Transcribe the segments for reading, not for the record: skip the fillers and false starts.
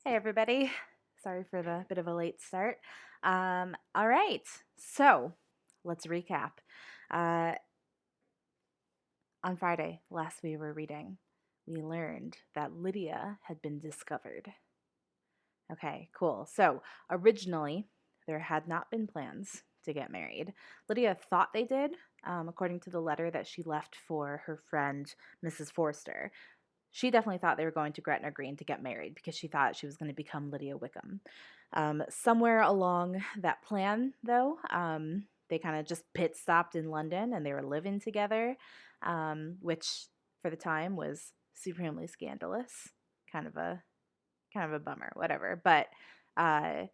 Hey, everybody. Sorry for the bit of a late start. All right, so let's recap. Uh, on Friday, last we were reading, we learned that Lydia had been discovered. Okay, cool. So originally, there had not been plans to get married. Lydia thought they did, according to the letter that she left for her friend, Mrs. Forster. She definitely thought they were going to Gretna Green to get married because she thought she was going to become Lydia Wickham. Somewhere along that plan, though, they kind of just pit stopped in London and they were living together, which for the time was supremely scandalous. Kind of a kind of a bummer, whatever. But uh,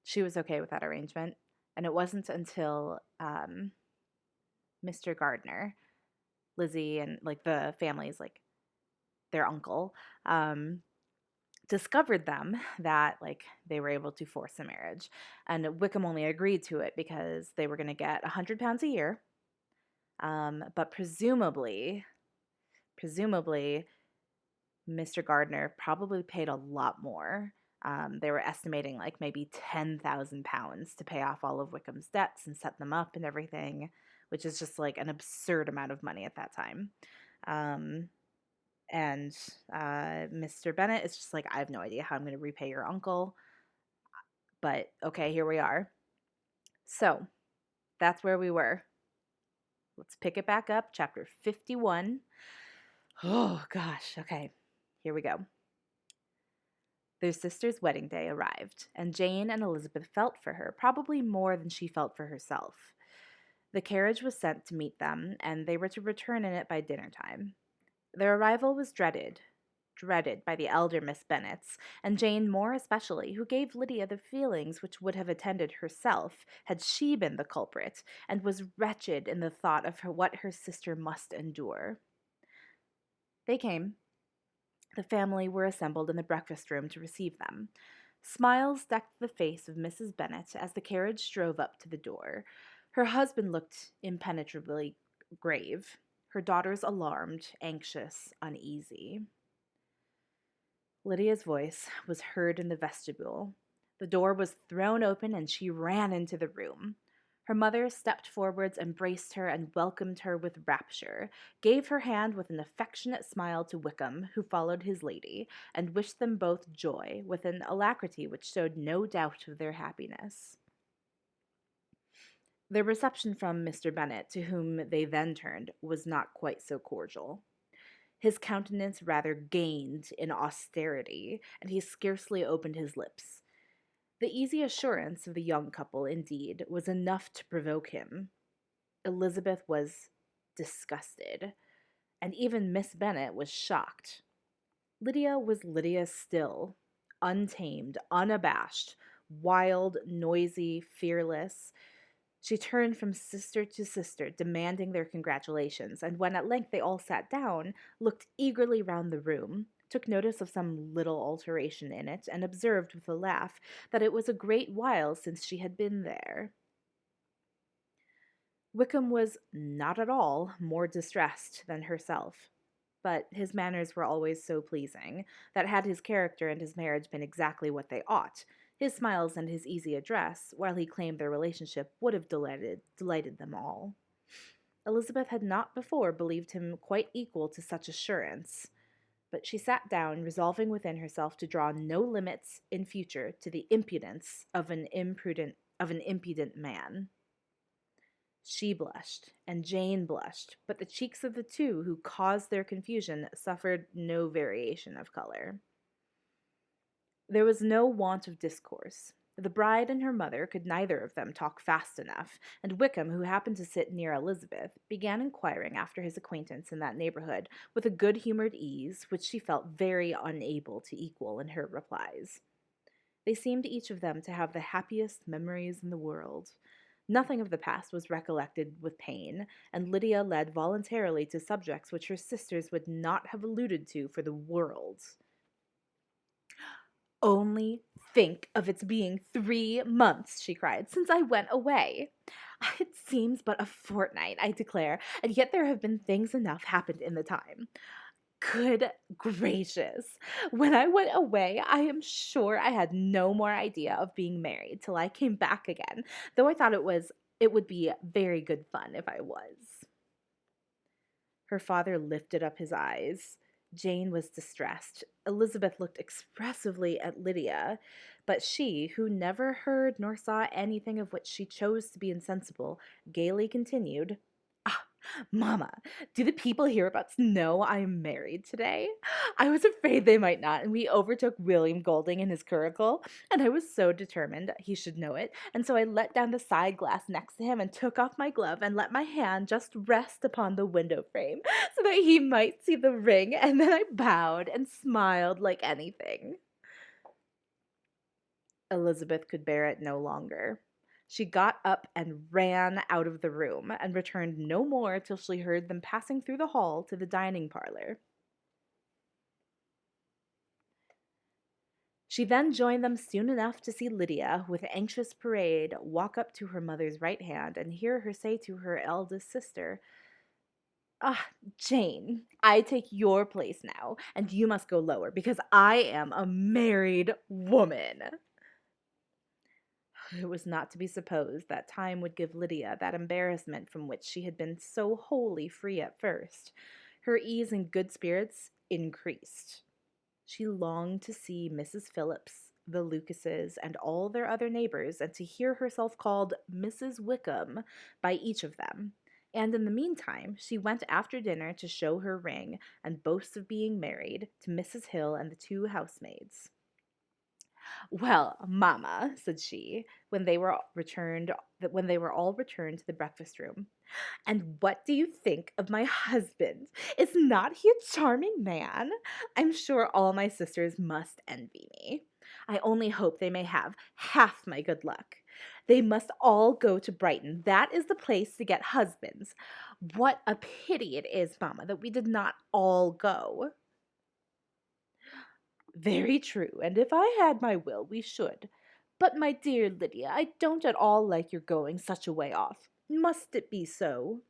she was okay with that arrangement, and it wasn't until Mr. Gardner, Lizzie, and like the family's like their uncle, discovered them that like they were able to force a marriage, and Wickham only agreed to it because they were going to get £100 a year, but presumably Mr. Gardner probably paid a lot more. They were estimating like maybe £10,000 to pay off all of Wickham's debts and set them up and everything, which is just like an absurd amount of money at that time. Um, and Mr. Bennet is just like, I have no idea how I'm going to repay your uncle, but okay, here we are. So that's where we were. Let's pick it back up, chapter 51. Oh gosh, okay, here we go. Their sister's wedding day arrived, and Jane and Elizabeth felt for her, probably more than she felt for herself. The carriage was sent to meet them, and they were to return in it by dinner time. Their arrival was dreaded by the elder Miss Bennets, and Jane more especially, who gave Lydia the feelings which would have attended herself had she been the culprit, and was wretched in the thought of what her sister must endure. They came. The family were assembled in the breakfast room to receive them. Smiles decked the face of Mrs. Bennet as the carriage drove up to the door. Her husband looked impenetrably grave, her daughters alarmed, anxious, uneasy. Lydia's voice was heard in the vestibule. The door was thrown open and she ran into the room. Her mother stepped forwards, embraced her, and welcomed her with rapture, gave her hand with an affectionate smile to Wickham, who followed his lady, and wished them both joy, with an alacrity which showed no doubt of their happiness. Their reception from Mr. Bennet, to whom they then turned, was not quite so cordial. His countenance rather gained in austerity, and he scarcely opened his lips. The easy assurance of the young couple, indeed, was enough to provoke him. Elizabeth was disgusted, and even Miss Bennet was shocked. Lydia was Lydia still, untamed, unabashed, wild, noisy, fearless. She turned from sister to sister, demanding their congratulations, and when at length they all sat down, looked eagerly round the room, took notice of some little alteration in it, and observed with a laugh that it was a great while since she had been there. Wickham was not at all more distressed than herself, but his manners were always so pleasing that had his character and his marriage been exactly what they ought, his smiles and his easy address, while he claimed their relationship, would have delighted them all. Elizabeth had not before believed him quite equal to such assurance, but she sat down, resolving within herself to draw no limits in future to the impudence of an impudent man. She blushed, and Jane blushed, but the cheeks of the two who caused their confusion suffered no variation of color. There was no want of discourse. The bride and her mother could neither of them talk fast enough, and Wickham, who happened to sit near Elizabeth, began inquiring after his acquaintance in that neighborhood with a good-humored ease which she felt very unable to equal in her replies. They seemed each of them to have the happiest memories in the world. Nothing of the past was recollected with pain, and Lydia led voluntarily to subjects which her sisters would not have alluded to for the world. "Only think of its being 3 months," she cried, "since I went away. It seems but a fortnight, I declare, and yet there have been things enough happened in the time. Good gracious. When I went away, I am sure I had no more idea of being married till I came back again, though I thought it would be very good fun if I was. Her father lifted up his eyes. Jane was distressed. Elizabeth looked expressively at Lydia, but she, who never heard nor saw anything of which she chose to be insensible, gaily continued, "Ah, Mamma, do the people hereabouts know I am married today? I was afraid they might not, and we overtook William Golding in his curricle, and I was so determined he should know it, and so I let down the side glass next to him and took off my glove and let my hand just rest upon the window frame so that he might see the ring, and then I bowed and smiled like anything." Elizabeth could bear it no longer. She got up and ran out of the room, and returned no more till she heard them passing through the hall to the dining parlor. She then joined them soon enough to see Lydia, with anxious parade, walk up to her mother's right hand, and hear her say to her eldest sister, "Ah, Jane, I take your place now, and you must go lower, because I am a married woman." It was not to be supposed that time would give Lydia that embarrassment from which she had been so wholly free at first. Her ease and good spirits increased. She longed to see Mrs. Phillips, the Lucases, and all their other neighbors, and to hear herself called Mrs. Wickham by each of them. And in the meantime, she went after dinner to show her ring and boast of being married to Mrs. Hill and the two housemaids. "Well, mamma," said she, when they were all returned to the breakfast room, "and what do you think of my husband? Is not he a charming man? I'm sure all my sisters must envy me. I only hope they may have half my good luck. They must all go to Brighton. That is the place to get husbands. What a pity it is, mamma, that we did not all go." "Very true, and if I had my will, we should. But, my dear Lydia, I don't at all like your going such a way off. Must it be so?"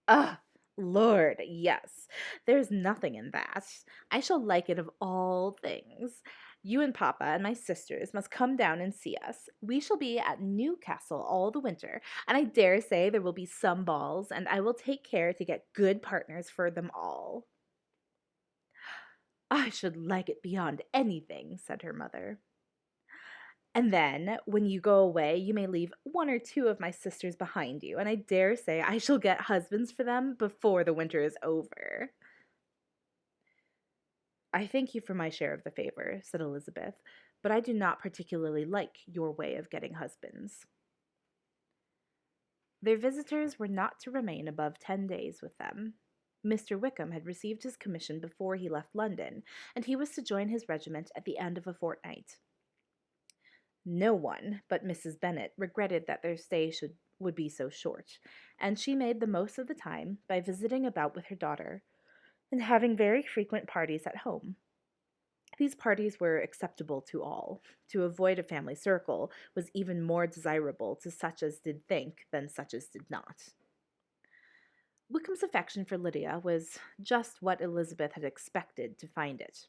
"Ah, Lord, yes. There's nothing in that. I shall like it of all things. You and Papa and my sisters must come down and see us. We shall be at Newcastle all the winter, and I dare say there will be some balls, and I will take care to get good partners for them all." "I should like it beyond anything," said her mother. "And then, when you go away, you may leave one or two of my sisters behind you, and I dare say I shall get husbands for them before the winter is over." "I thank you for my share of the favor," said Elizabeth, "but I do not particularly like your way of getting husbands." Their visitors were not to remain above 10 days with them. Mr. Wickham had received his commission before he left London, and he was to join his regiment at the end of a fortnight. No one but Mrs. Bennet regretted that their stay would be so short, and she made the most of the time by visiting about with her daughter, and having very frequent parties at home. These parties were acceptable to all. To avoid a family circle was even more desirable to such as did think than such as did not. Wickham's affection for Lydia was just what Elizabeth had expected to find it,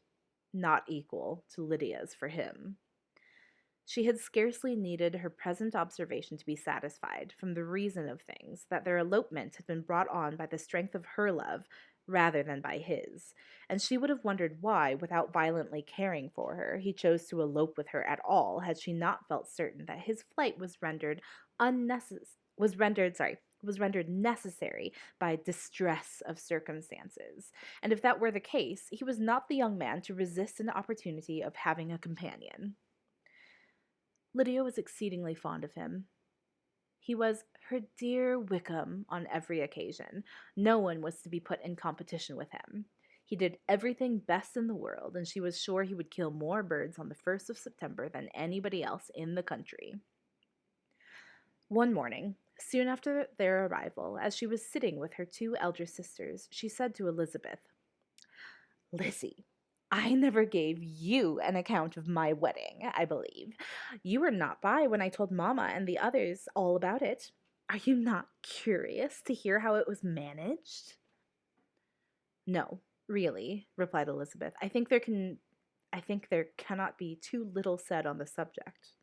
not equal to Lydia's for him. She had scarcely needed her present observation to be satisfied, from the reason of things, that their elopement had been brought on by the strength of her love rather than by his, and she would have wondered why, without violently caring for her, he chose to elope with her at all, had she not felt certain that his flight was rendered necessary by distress of circumstances, and if that were the case, he was not the young man to resist an opportunity of having a companion. Lydia was exceedingly fond of him. He was her dear Wickham on every occasion. No one was to be put in competition with him. He did everything best in the world, and she was sure he would kill more birds on the 1st of September than anybody else in the country. One morning, soon after their arrival, as she was sitting with her two elder sisters, she said to Elizabeth, "Lizzie, I never gave you an account of my wedding, I believe. You were not by when I told Mamma and the others all about it. Are you not curious to hear how it was managed?" "No, Really, replied Elizabeth. I think there cannot be too little said on the subject.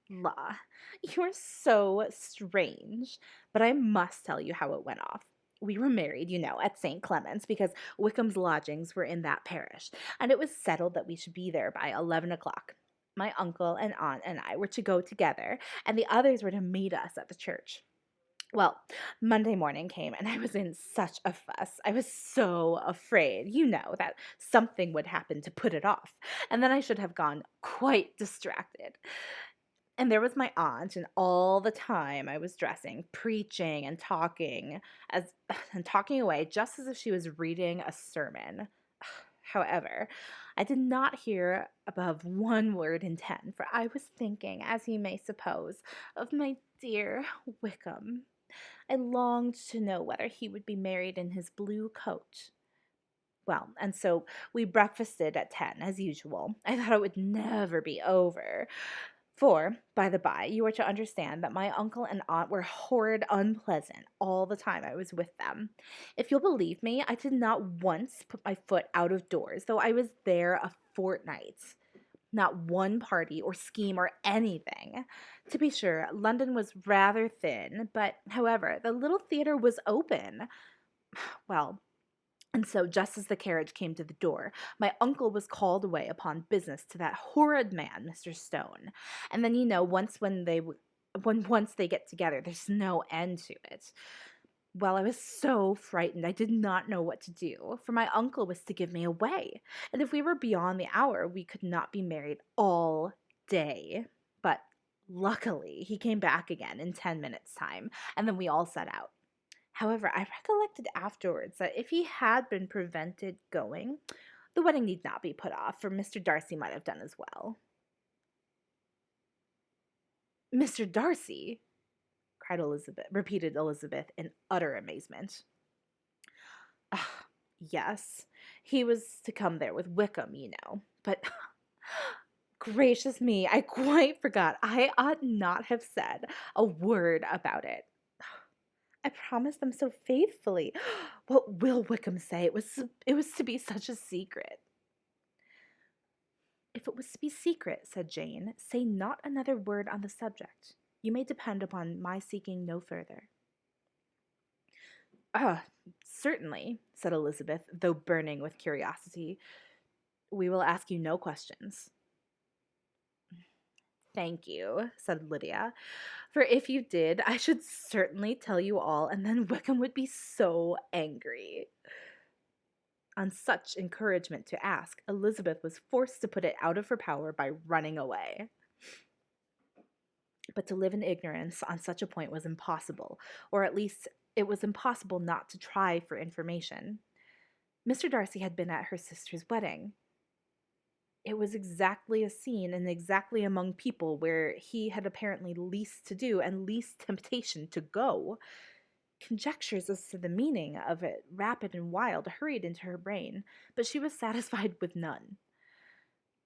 La, you're so strange. But I must tell you how it went off. We were married, at St. Clement's because Wickham's lodgings were in that parish, and it was settled that we should be there by 11 o'clock. My uncle and aunt and I were to go together, and the others were to meet us at the church. Well, Monday morning came and I was in such a fuss. I was so afraid, that something would happen to put it off, and then I should have gone quite distracted. And there was my aunt, and all the time I was dressing, preaching and talking as and talking away just as if she was reading a sermon. However, I did not hear above one word in 10, for I was thinking, as you may suppose, of my dear Wickham. I longed to know whether he would be married in his blue coat. Well, and so we breakfasted at 10, as usual. I thought it would never be over. For, by the by, you are to understand that my uncle and aunt were horrid unpleasant all the time I was with them. If you'll believe me, I did not once put my foot out of doors, though I was there a fortnight. Not one party or scheme or anything. To be sure, London was rather thin, but, however, the little theatre was open. Well, and so, just as the carriage came to the door, my uncle was called away upon business to that horrid man, Mr. Stone. And then, once they get together, there's no end to it. Well, I was so frightened I did not know what to do, for my uncle was to give me away, and if we were beyond the hour, we could not be married all day. But luckily, he came back again in 10 minutes' time, and then we all set out. However, I recollected afterwards that if he had been prevented going, the wedding need not be put off, for Mr. Darcy might have done as well. Mr. Darcy? Repeated Elizabeth in utter amazement. Yes, he was to come there with Wickham, but gracious me, I quite forgot. I ought not have said a word about it. I promised them so faithfully. What will Wickham say? It was to be such a secret. If it was to be secret, said Jane, say not another word on the subject. You may depend upon my seeking no further. Certainly, said Elizabeth, though burning with curiosity. We will ask you no questions. Thank you, said Lydia, for if you did, I should certainly tell you all, and then Wickham would be so angry. On such encouragement to ask, Elizabeth was forced to put it out of her power by running away. But to live in ignorance on such a point was impossible, or at least it was impossible not to try for information. Mr. Darcy had been at her sister's wedding. It was exactly a scene and exactly among people where he had apparently least to do and least temptation to go. Conjectures as to the meaning of it, rapid and wild, hurried into her brain, but she was satisfied with none.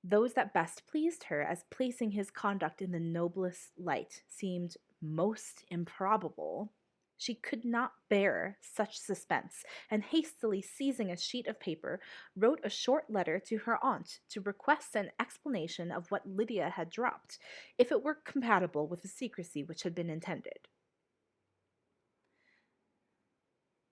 Those that best pleased her as placing his conduct in the noblest light seemed most improbable. She could not bear such suspense, and hastily seizing a sheet of paper, wrote a short letter to her aunt to request an explanation of what Lydia had dropped, if it were compatible with the secrecy which had been intended.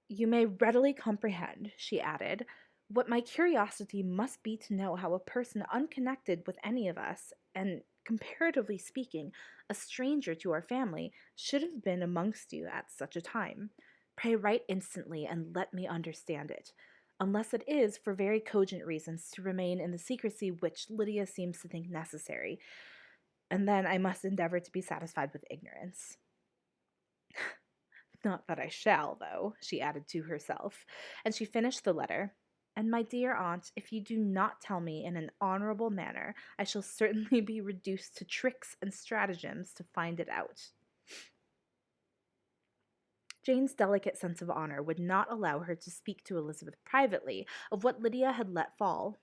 You may readily comprehend, she added, what my curiosity must be to know how a person unconnected with any of us, and, comparatively speaking, a stranger to our family, should have been amongst you at such a time. Pray write instantly, and let me understand it, unless it is, for very cogent reasons, to remain in the secrecy which Lydia seems to think necessary, and then I must endeavor to be satisfied with ignorance. Not that I shall, though, she added to herself, and she finished the letter. And my dear aunt, if you do not tell me in an honorable manner, I shall certainly be reduced to tricks and stratagems to find it out. Jane's delicate sense of honor would not allow her to speak to Elizabeth privately of what Lydia had let fall.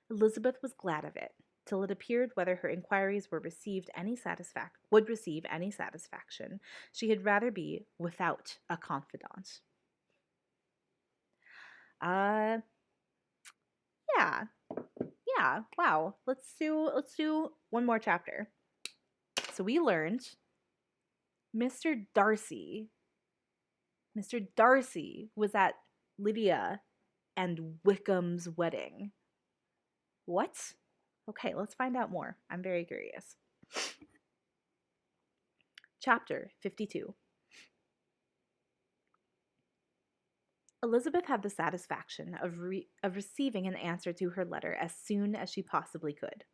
Elizabeth was glad of it, till it appeared whether her inquiries would receive any satisfaction. She had rather be without a confidant. Uh, yeah, yeah. Wow. Let's do one more chapter. So we learned Mr. Darcy. Mr. Darcy was at Lydia and Wickham's wedding. What? Okay, let's find out more. I'm very curious. Chapter 52. Elizabeth had the satisfaction of receiving an answer to her letter as soon as she possibly could.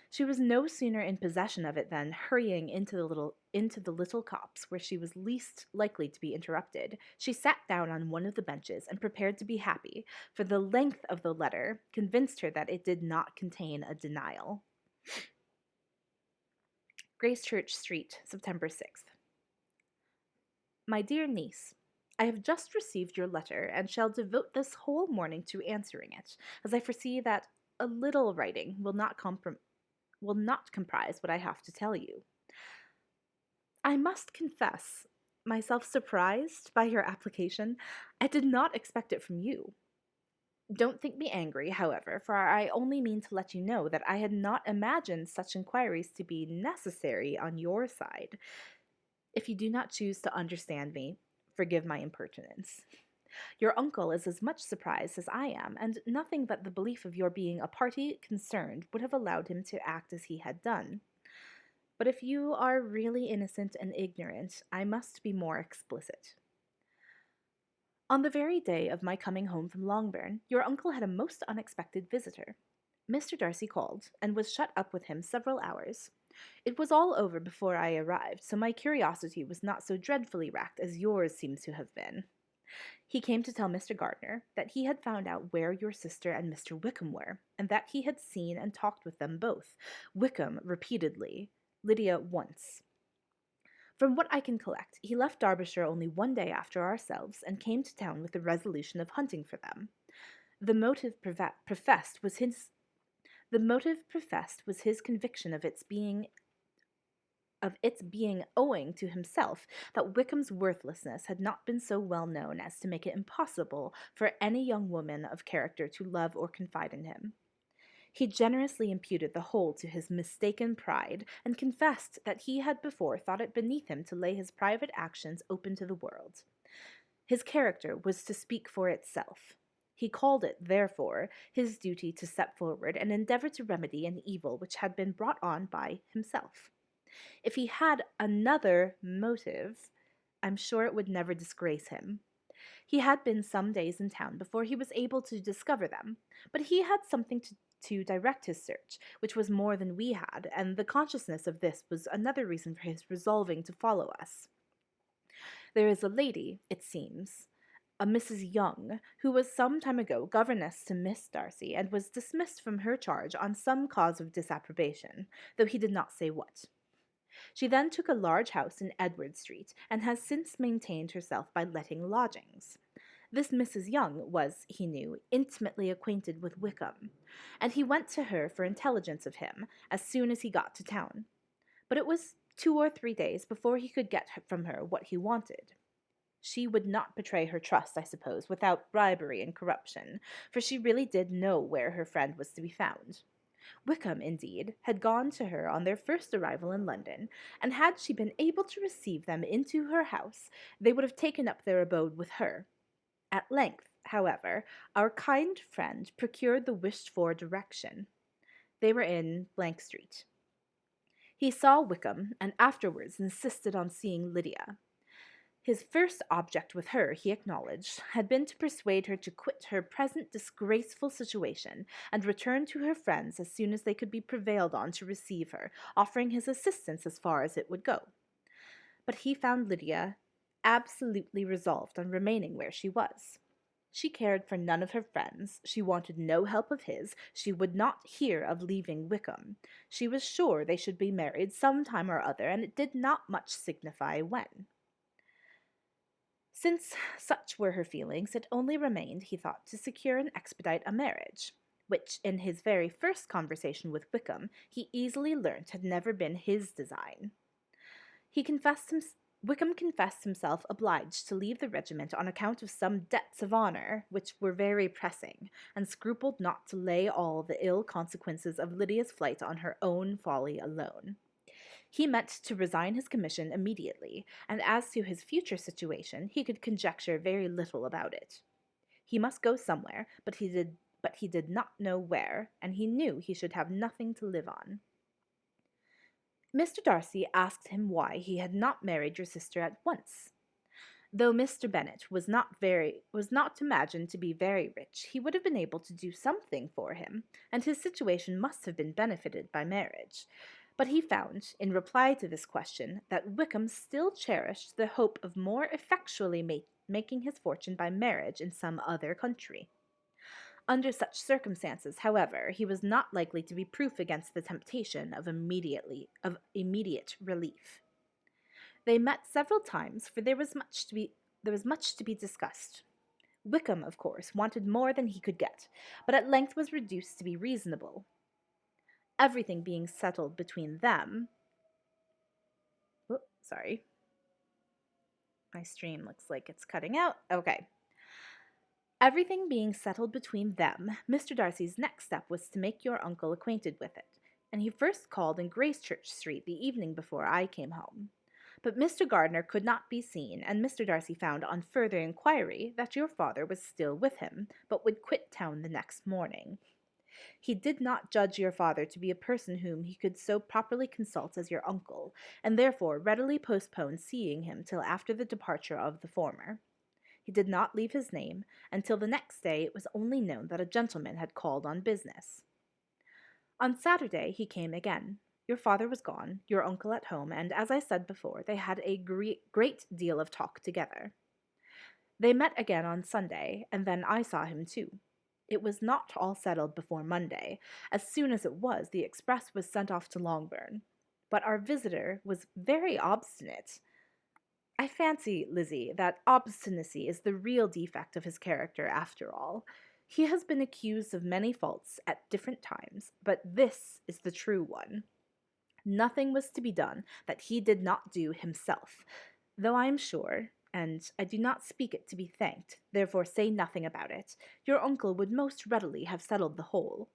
She was no sooner in possession of it than, hurrying into the little copse where she was least likely to be interrupted, she sat down on one of the benches and prepared to be happy, for the length of the letter convinced her that it did not contain a denial. Gracechurch Street, September 6th. My dear niece, I have just received your letter and shall devote this whole morning to answering it, as I foresee that a little writing will not comprise what I have to tell you. I must confess myself surprised by your application. I did not expect it from you. Don't think me angry, however, for I only mean to let you know that I had not imagined such inquiries to be necessary on your side. If you do not choose to understand me, forgive my impertinence. Your uncle is as much surprised as I am, and nothing but the belief of your being a party concerned would have allowed him to act as he had done. But if you are really innocent and ignorant, I must be more explicit. On the very day of my coming home from Longbourn, your uncle had a most unexpected visitor. Mr. Darcy called, and was shut up with him several hours. It was all over before I arrived, so my curiosity was not so dreadfully racked as yours seems to have been. He came to tell Mr. Gardiner that he had found out where your sister and Mr. Wickham were, and that he had seen and talked with them both, Wickham repeatedly, Lydia once. From what I can collect, he left Derbyshire only one day after ourselves, and came to town with the resolution of hunting for them. The motive professed was his conviction of its being owing to himself that Wickham's worthlessness had not been so well known as to make it impossible for any young woman of character to love or confide in him. He generously imputed the whole to his mistaken pride, and confessed that he had before thought it beneath him to lay his private actions open to the world. His character was to speak for itself. He called it, therefore, his duty to step forward and endeavor to remedy an evil which had been brought on by himself. If he had another motive, I'm sure it would never disgrace him. He had been some days in town before he was able to discover them, but he had something to direct his search, which was more than we had, and the consciousness of this was another reason for his resolving to follow us. There is a lady, it seems, a Mrs. Young, who was some time ago governess to Miss Darcy, and was dismissed from her charge on some cause of disapprobation, though he did not say what. She then took a large house in Edward Street, and has since maintained herself by letting lodgings. This Mrs. Young was, he knew, intimately acquainted with Wickham, and he went to her for intelligence of him as soon as he got to town. But it was 2 or 3 days before he could get from her what he wanted. She would not betray her trust, I suppose, without bribery and corruption, for she really did know where her friend was to be found. Wickham, indeed, had gone to her on their first arrival in London, and had she been able to receive them into her house, they would have taken up their abode with her. At length, however, our kind friend procured the wished-for direction. They were in Street. He saw Wickham, and afterwards insisted on seeing Lydia. His first object with her, he acknowledged, had been to persuade her to quit her present disgraceful situation, and return to her friends as soon as they could be prevailed on to receive her, offering his assistance as far as it would go. But he found Lydia absolutely resolved on remaining where she was. She cared for none of her friends, she wanted no help of his, she would not hear of leaving Wickham. She was sure they should be married some time or other, and it did not much signify when. Since such were her feelings, it only remained, he thought, to secure and expedite a marriage, which, in his very first conversation with Wickham, he easily learnt had never been his design. He confessed Wickham confessed himself obliged to leave the regiment on account of some debts of honour, which were very pressing, and scrupled not to lay all the ill consequences of Lydia's flight on her own folly alone. He meant to resign his commission immediately, and as to his future situation, he could conjecture very little about it. He must go somewhere, but he did not know where, and he knew he should have nothing to live on. Mr. Darcy asked him why he had not married your sister at once. Though Mr. Bennet was not imagined to be very rich, he would have been able to do something for him, and his situation must have been benefited by marriage. But he found, in reply to this question, that Wickham still cherished the hope of more effectually making his fortune by marriage in some other country. Under such circumstances, however, he was not likely to be proof against the temptation of immediate relief. They met several times, for there was much to be discussed. Wickham, of course, wanted more than he could get, but at length was reduced to be reasonable. Everything being settled between them. Sorry. My stream looks like it's cutting out. Okay. Everything being settled between them, Mr. Darcy's next step was to make your uncle acquainted with it, and he first called in Gracechurch Street the evening before I came home. But Mr. Gardiner could not be seen, and Mr. Darcy found on further inquiry that your father was still with him, but would quit town the next morning. He did not judge your father to be a person whom he could so properly consult as your uncle, and therefore readily postponed seeing him till after the departure of the former. He did not leave his name, and till the next day it was only known that a gentleman had called on business. On Saturday he came again. Your father was gone, your uncle at home, and, as I said before, they had a great deal of talk together. They met again on Sunday, and then I saw him too. It was not all settled before Monday. As soon as it was, the express was sent off to Longbourn. But our visitor was very obstinate. I fancy, Lizzie, that obstinacy is the real defect of his character after all. He has been accused of many faults at different times, but this is the true one. Nothing was to be done that he did not do himself, though I am sure, and I do not speak it to be thanked, therefore say nothing about it, your uncle would most readily have settled the whole.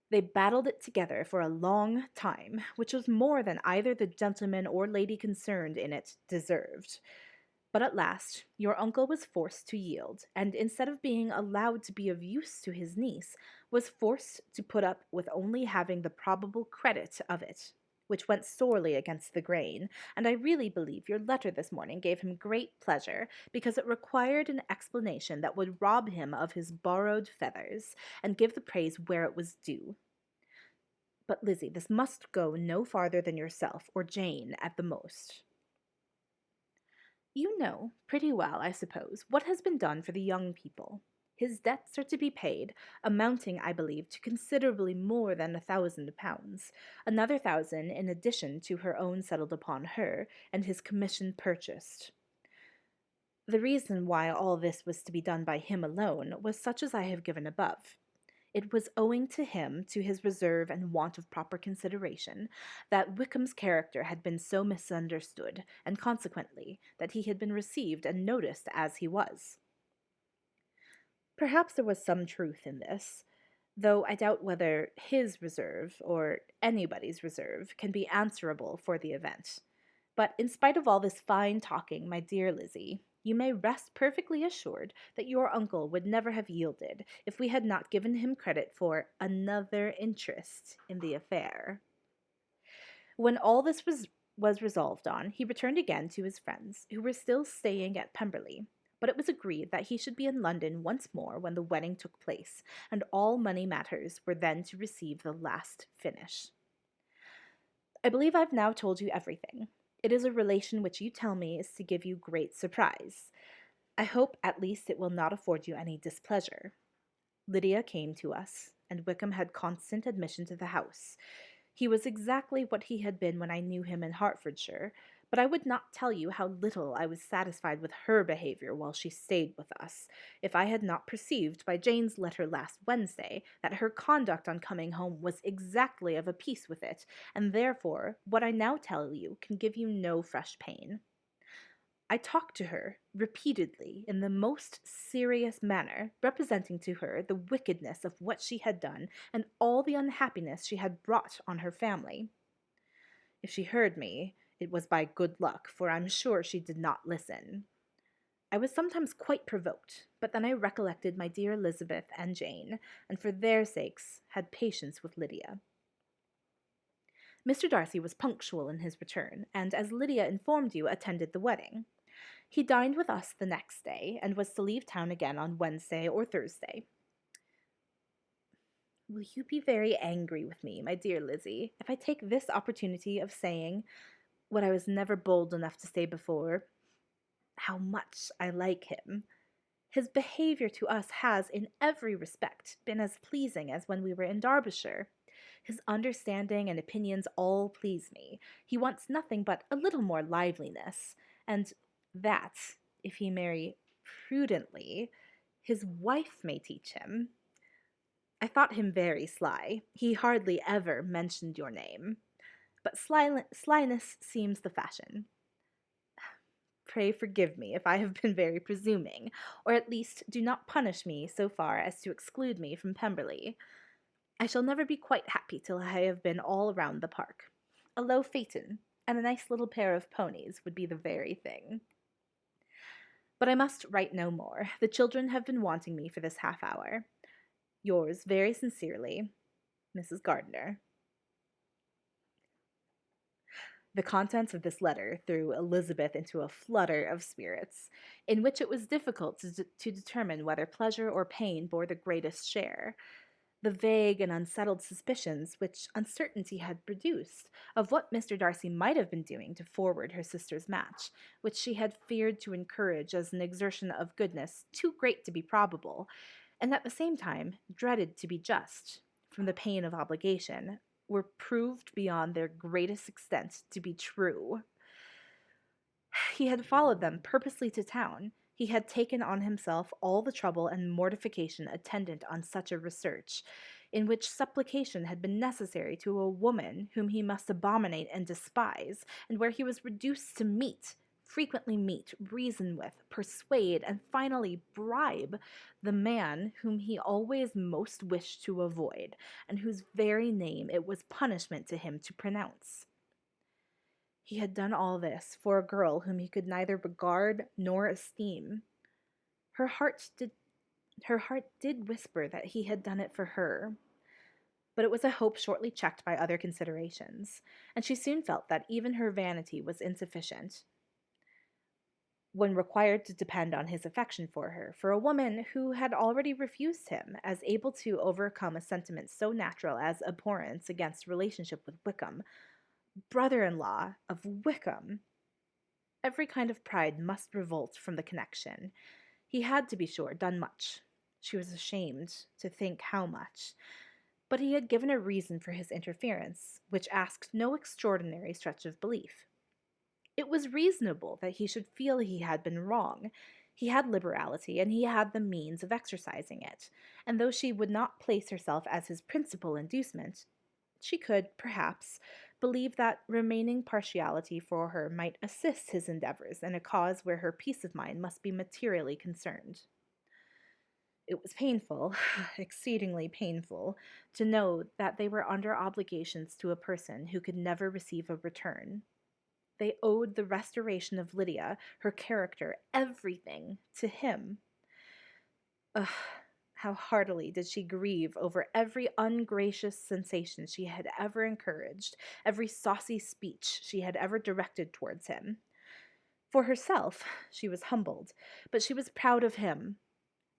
They battled it together for a long time, which was more than either the gentleman or lady concerned in it deserved. But at last your uncle was forced to yield, and instead of being allowed to be of use to his niece, was forced to put up with only having the probable credit of it, which went sorely against the grain, and I really believe your letter this morning gave him great pleasure, because it required an explanation that would rob him of his borrowed feathers, and give the praise where it was due. But, Lizzie, this must go no farther than yourself, or Jane at the most. You know, pretty well, I suppose, what has been done for the young people. His debts are to be paid, amounting, I believe, to considerably more than £1,000, another 1,000 in addition to her own settled upon her, and his commission purchased. The reason why all this was to be done by him alone was such as I have given above. It was owing to him, to his reserve and want of proper consideration, that Wickham's character had been so misunderstood, and consequently that he had been received and noticed as he was. Perhaps there was some truth in this, though I doubt whether his reserve, or anybody's reserve, can be answerable for the event. But in spite of all this fine talking, my dear Lizzie, you may rest perfectly assured that your uncle would never have yielded if we had not given him credit for another interest in the affair. When all this was resolved on, he returned again to his friends, who were still staying at Pemberley, but it was agreed that he should be in London once more when the wedding took place, and all money matters were then to receive the last finish. I believe I've now told you everything. It is a relation which you tell me is to give you great surprise. I hope at least it will not afford you any displeasure. Lydia came to us, and Wickham had constant admission to the house. He was exactly what he had been when I knew him in Hertfordshire, But I would not tell you how little I was satisfied with her behavior while she stayed with us, if I had not perceived by Jane's letter last Wednesday that her conduct on coming home was exactly of a piece with it, and therefore what I now tell you can give you no fresh pain. I talked to her repeatedly in the most serious manner, representing to her the wickedness of what she had done and all the unhappiness she had brought on her family. If she heard me, it was by good luck, for I'm sure she did not listen. I was sometimes quite provoked, but then I recollected my dear Elizabeth and Jane, and for their sakes had patience with Lydia. Mr. Darcy was punctual in his return, and, as Lydia informed you, attended the wedding. He dined with us the next day, and was to leave town again on Wednesday or Thursday. Will you be very angry with me, my dear Lizzie, if I take this opportunity of saying, what I was never bold enough to say before, how much I like him? His behaviour to us has, in every respect, been as pleasing as when we were in Derbyshire. His understanding and opinions all please me. He wants nothing but a little more liveliness, and that, if he marry prudently, his wife may teach him. I thought him very sly. He hardly ever mentioned your name. But slyness seems the fashion. Pray forgive me if I have been very presuming, or at least do not punish me so far as to exclude me from Pemberley. I shall never be quite happy till I have been all round the park. A low phaeton and a nice little pair of ponies would be the very thing. But I must write no more. The children have been wanting me for this half hour. Yours very sincerely, Mrs. Gardiner. The contents of this letter threw Elizabeth into a flutter of spirits, in which it was difficult to determine whether pleasure or pain bore the greatest share. The vague and unsettled suspicions which uncertainty had produced of what Mr. Darcy might have been doing to forward her sister's match, which she had feared to encourage as an exertion of goodness too great to be probable, and at the same time dreaded to be just, from the pain of obligation, were proved beyond their greatest extent to be true. He had followed them purposely to town. He had taken on himself all the trouble and mortification attendant on such a research, in which supplication had been necessary to a woman whom he must abominate and despise, and where he was reduced to frequently meet, reason with, persuade, and finally bribe the man whom he always most wished to avoid, and whose very name it was punishment to him to pronounce. He had done all this for a girl whom he could neither regard nor esteem. Her heart did whisper that he had done it for her, but it was a hope shortly checked by other considerations, and she soon felt that even her vanity was insufficient when required to depend on his affection for her, for a woman who had already refused him, as able to overcome a sentiment so natural as abhorrence against relationship with Wickham, brother-in-law of Wickham. Every kind of pride must revolt from the connection. He had, to be sure, done much. She was ashamed to think how much. But he had given a reason for his interference, which asked no extraordinary stretch of belief. It was reasonable that he should feel he had been wrong. He had liberality, and he had the means of exercising it, and though she would not place herself as his principal inducement, she could, perhaps, believe that remaining partiality for her might assist his endeavors in a cause where her peace of mind must be materially concerned. It was painful, exceedingly painful, to know that they were under obligations to a person who could never receive a return. They owed the restoration of Lydia, her character, everything, to him. Ugh, how heartily did she grieve over every ungracious sensation she had ever encouraged, every saucy speech she had ever directed towards him. For herself, she was humbled, but she was proud of him,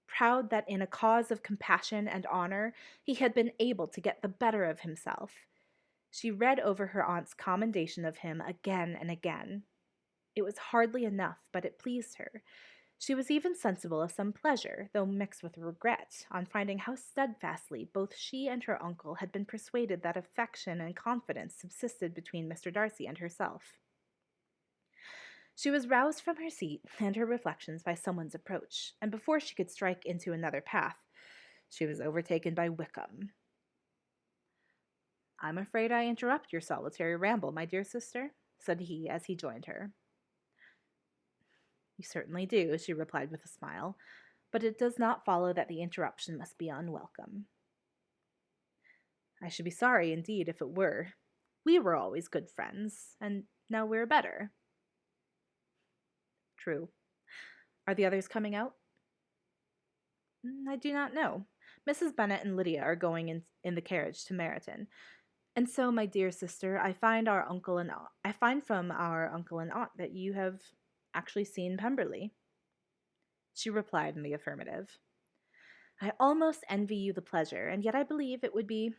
proud that in a cause of compassion and honor he had been able to get the better of himself. She read over her aunt's commendation of him again and again. It was hardly enough, but it pleased her. She was even sensible of some pleasure, though mixed with regret, on finding how steadfastly both she and her uncle had been persuaded that affection and confidence subsisted between Mr. Darcy and herself. She was roused from her seat and her reflections by someone's approach, and before she could strike into another path, she was overtaken by Wickham. "I'm afraid I interrupt your solitary ramble, my dear sister," said he as he joined her. "You certainly do," she replied with a smile, "but it does not follow that the interruption must be unwelcome." "I should be sorry indeed if it were. We were always good friends, and now we're better." "True. Are the others coming out?" "I do not know. Mrs. Bennet and Lydia are going in the carriage to Meryton. And so, my dear sister, I find from our uncle and aunt that you have actually seen Pemberley." She replied in the affirmative. "I almost envy you the pleasure, and yet I believe it would be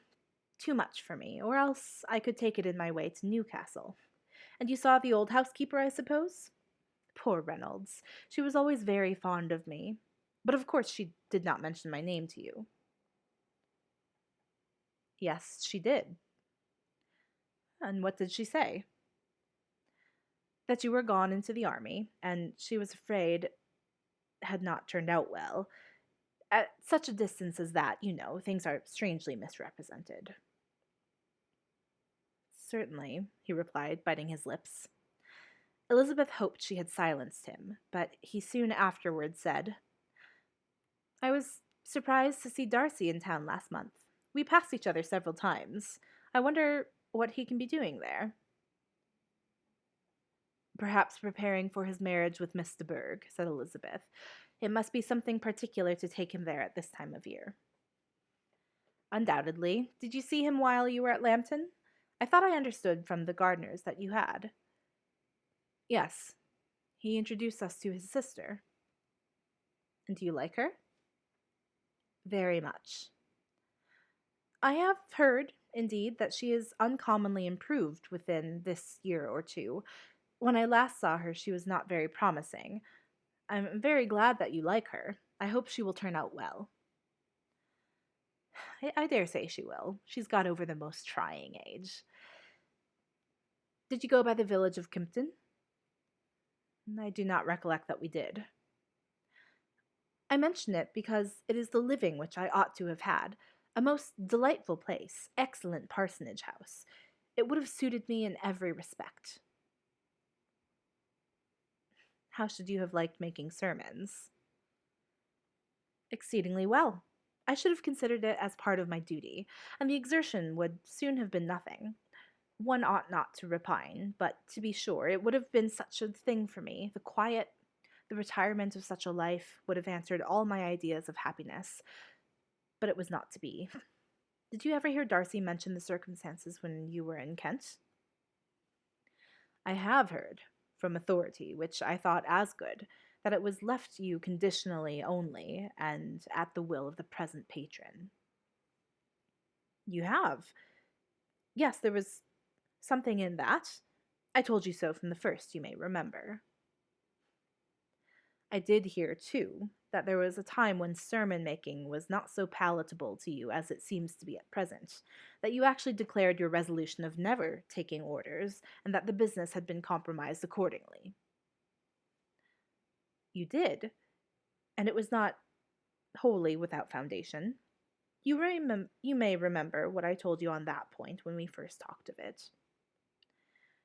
too much for me, or else I could take it in my way to Newcastle. And you saw the old housekeeper, I suppose? Poor Reynolds. She was always very fond of me. But of course she did not mention my name to you." "Yes, she did." "And what did she say?" "That you were gone into the army, and she was afraid had not turned out well. At such a distance as that, you know, things are strangely misrepresented." "Certainly," he replied, biting his lips. Elizabeth hoped she had silenced him, but he soon afterward said, "I was surprised to see Darcy in town last month. We passed each other several times. I wonder what he can be doing there." "Perhaps preparing for his marriage with Miss de Bourgh," said Elizabeth. "It must be something particular to take him there at this time of year." "Undoubtedly. Did you see him while you were at Lambton? I thought I understood from the Gardners that you had." "Yes. He introduced us to his sister." "And do you like her?" "Very much." "I have heard, indeed, that she is uncommonly improved within this year or two. When I last saw her, she was not very promising. I'm very glad that you like her. I hope she will turn out well." I dare say she will. She's got over the most trying age." "Did you go by the village of Kympton?" "I do not recollect that we did." "I mention it because it is the living which I ought to have had. A most delightful place, excellent parsonage house. It would have suited me in every respect." "How should you have liked making sermons?" "Exceedingly well. I should have considered it as part of my duty, and the exertion would soon have been nothing. One ought not to repine, but to be sure it would have been such a thing for me. The quiet, the retirement of such a life would have answered all my ideas of happiness. But it was not to be. Did you ever hear Darcy mention the circumstances when you were in Kent?" "I have heard, from authority, which I thought as good, that it was left you conditionally only, and at the will of the present patron." "You have?" "Yes, there was something in that. I told you so from the first, you may remember." "I did hear, too, that there was a time when sermon making was not so palatable to you as it seems to be at present, that you actually declared your resolution of never taking orders, and that the business had been compromised accordingly." "You did? And it was not wholly without foundation. You may remember what I told you on that point when we first talked of it."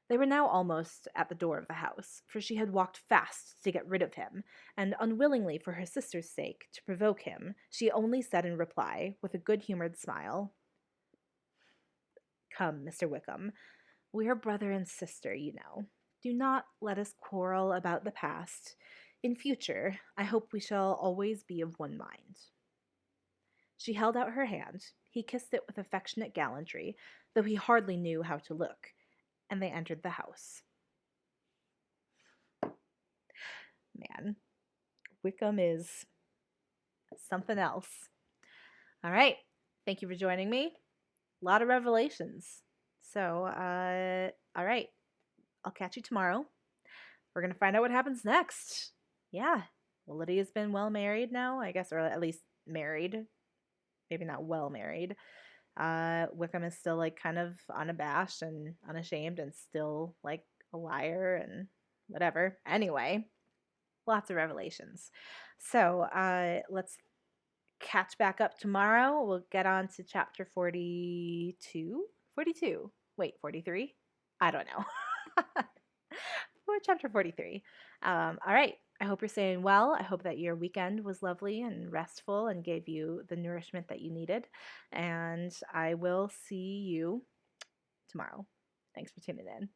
They were now almost at the door of the house, for she had walked fast to get rid of him, and unwillingly for her sister's sake to provoke him, she only said in reply, with a good-humoured smile, "Come, Mr. Wickham, we are brother and sister, you know. Do not let us quarrel about the past. In future, I hope we shall always be of one mind." She held out her hand. He kissed it with affectionate gallantry, though he hardly knew how to look, and they entered the house. Man, Wickham is something else. All right. Thank you for joining me. A lot of revelations. So, all right. I'll catch you tomorrow. We're going to find out what happens next. Yeah. Well, Lydia's been well married now, I guess, or at least married. Maybe not well married. Wickham is still like kind of unabashed and unashamed and still like a liar and whatever. Anyway, lots of revelations. So let's catch back up tomorrow. We'll get on to chapter 42. 42. Wait, 43? I don't know. We're chapter 43. All right. I hope you're staying well. I hope that your weekend was lovely and restful and gave you the nourishment that you needed. And I will see you tomorrow. Thanks for tuning in.